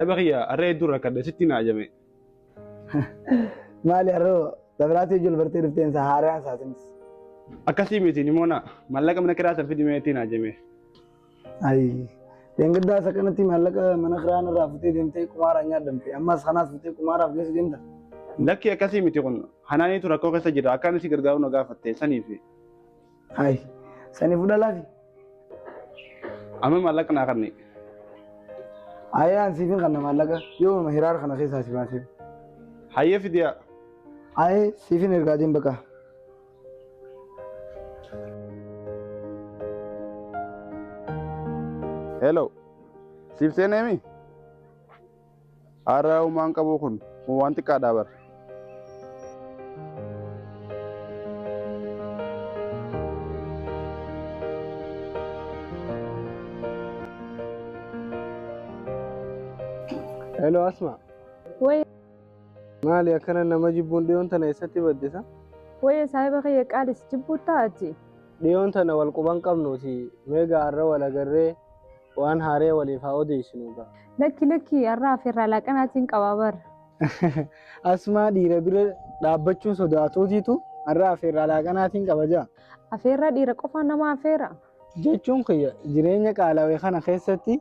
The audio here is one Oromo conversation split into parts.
بقية الرأي دورة كده ستين عجمي مالي الرو دبراتي جل برتي رفتين سهارة ساتنس أكاسيميتي نمونا مالك من كراسة في دميتين عجمي أي تنقد دا سكنتي مالك من خران رافتي دمتي كمارا نيا دمتي أما خناس فتي كمارا فيس دمتا لك يا أكاسيميتي قلنا حناني تراكوك سجرا كان سيقرقاو نقافتي سنيفي هاي سنيفو دلافي أما مالك ناقرني أيان سيفين خنا مالك يوم مهرار خنا خيسا سيفان سيف حيه في ديا أي سيفين إرقادين بكا هلو سيف سينامي أراو مان كابوكن وانتي كادابر هلو اسمع وي مالي أكنا نمجي بونديون تنا يساتي بديسا وي صاحب خي قال سجبوتا أجي ديون تنا والقبان قبنوتي ميغا أرى ولا غري وان هاري وليفاو ديشنوغا لكي الرافي رالكنا قبابر اسمع ديره بير دابچو سوداتوتيتو الرافي رالكنا قبجا أفيرا ديره قفا نما أفيرا jechuun kiyya jireenya qaalawee kana keessatti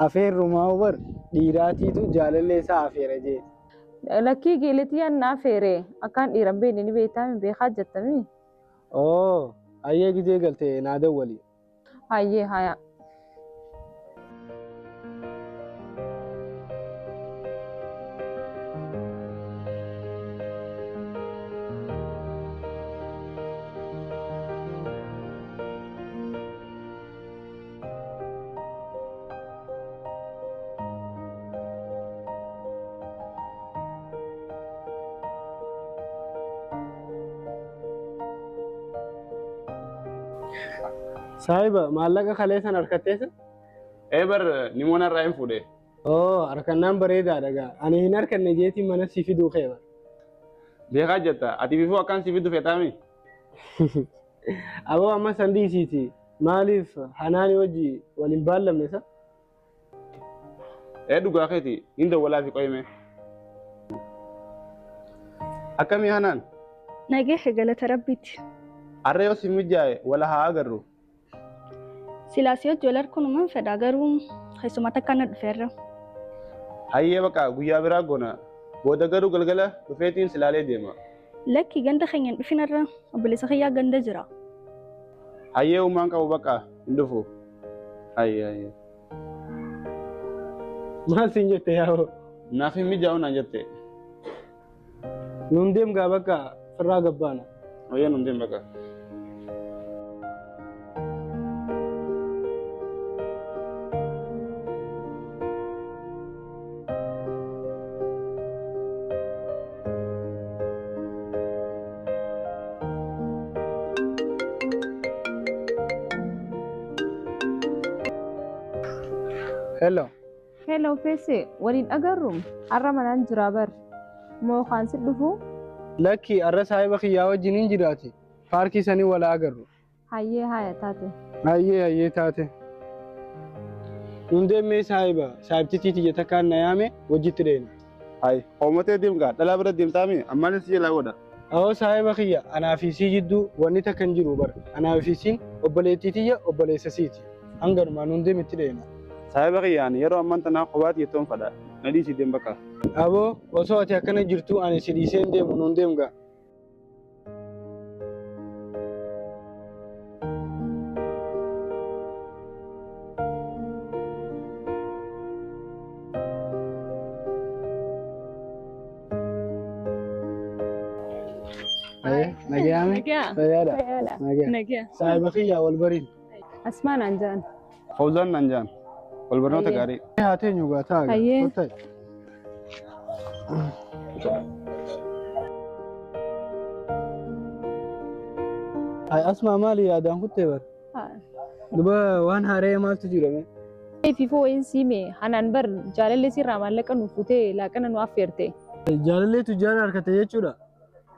afeerrumaa bar dhiiraatiitu jaalallee isaa afeera jee. Lakkii geeliti anna afeere akkaan dhiiran beekni ni beektaa beekaa jettami. Oo ayyee gijee galtee naada walii. Ayyee haya. Saahiba maallaqa kaleessan harkatteessa? bar nimona raayim fuudhe. Oo harkannaan bareedaadha. Ani hin harkanne jeetiin mana si fiduu qeeba. Beekaa jetta ati bifuu akkaan si fidu feetaami. Aboo amma sandiisiiti maaliif hanaani wajji waliin baallamne isa? Dhugaa keeti hin dawwalaa fi qoyime. Akkamii hanaan? Nagee galata rabbiiti. Harree yoo si mijaa'e wala haa agarru. Silaasiyoo joolar kunuman fedha garuu keessumata kana dhufeerra. Hayyee bakka guyyaa biraa goona booda garuu galgala dhufeetiin silaalee deema. Lakki ganda keenyan dhufinarra obboleessa kiyyaa ganda jira. Hayyee uumaan qabu bakka hin dhufu. Hayyee. Maal siin jette yaa'oo? Naaf hin mijaa'u naan jette. Nuun deemgaa bakka firraa gabbaana. Hayyee nuun deem bakka. Hello. Hello Fese waliin agarru har'a manaan jira bar moo kan si dhufu? Lakki arra saahiba kiyyaa wajjin hin jiraati. Paarkii sanii wala agarru. Hayyee haya taate. Hayyee taate. Nuun deemee saahiba saahibtitiiti jetta kaan na yaame wajjitti deena. Hayi hoomotee deemgaa dhalaa bira deemtaami ammaanis jalaa godha. Awoo saahiba kiyya anaa fi sii jidduu wanni takka hin jiru bara. Anaa fi siin obboleettiitiyya obboleessa siiti. Hanganumaa nuun deemitti deena. Saahiba kiyyaan yeroo ammaan tanaa kophaatti jettoon fadha. Nadii si deem bakka. Aboo osoo ati akkana jirtu ani si dhiisee hin deemu nuun deemgaa. Nagayame? Fayyaadha. Nagaya. Saahiba kiyyaa wal bariin. Asmaan anjaan. Fawzaan nanjaan. Walbarnoota gaarii. Haa teenyu gaa taa'a. Hayyee. Hai asmaa maali yaadaan kuttee bar? Duba waan haaree maaltu jirame? Fifoo in siime hanaan bar jaalallee sirraa maallaqa nu futee laaqana nu affeerte. Jaalallee tujjaara harkate jechuudha.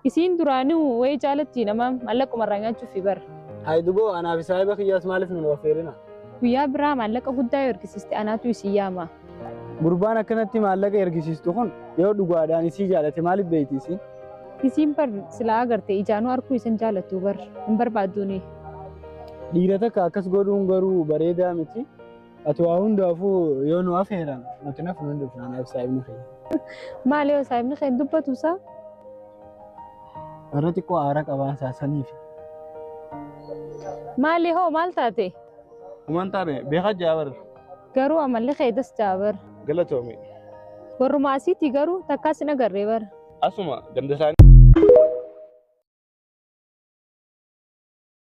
Isiin duraanuu wayii jaalatti nama maallaquma irraa nyaachuuf bar. Hai duboo anaa fi saahiba kiyyaas maaliif nu affeerina? Guyyaa biraa maallaqa guddaa yoo hirkisiste anaatu isin yaama. Gurbaan akkanatti maallaqa ergisiistu kun yoo dhugaadhaan isii jaalate maaliif beekti isiin? Isiin bar silaa agarte ijaanuu harkuu isin jaalattu bar hin barbaadduuni. Dhiira takka akkas godhuun garuu bareedaa miti. Ati waa hundaafuu yoo nu afeeran nuti nafu nu dhufnaan saayibni keenya. Maali yoo saayibni keenya dubbatu isaa? Warra xiqqoo aara qabaan saasaniif. Maali hoo maal taate? Kumaan taane beekaa jaabar. Garuu amalli keedas jaabar. Galatoome. Warrumaa asiitii garuu takkaas hin agarree bara. Asuma ganda isaanii.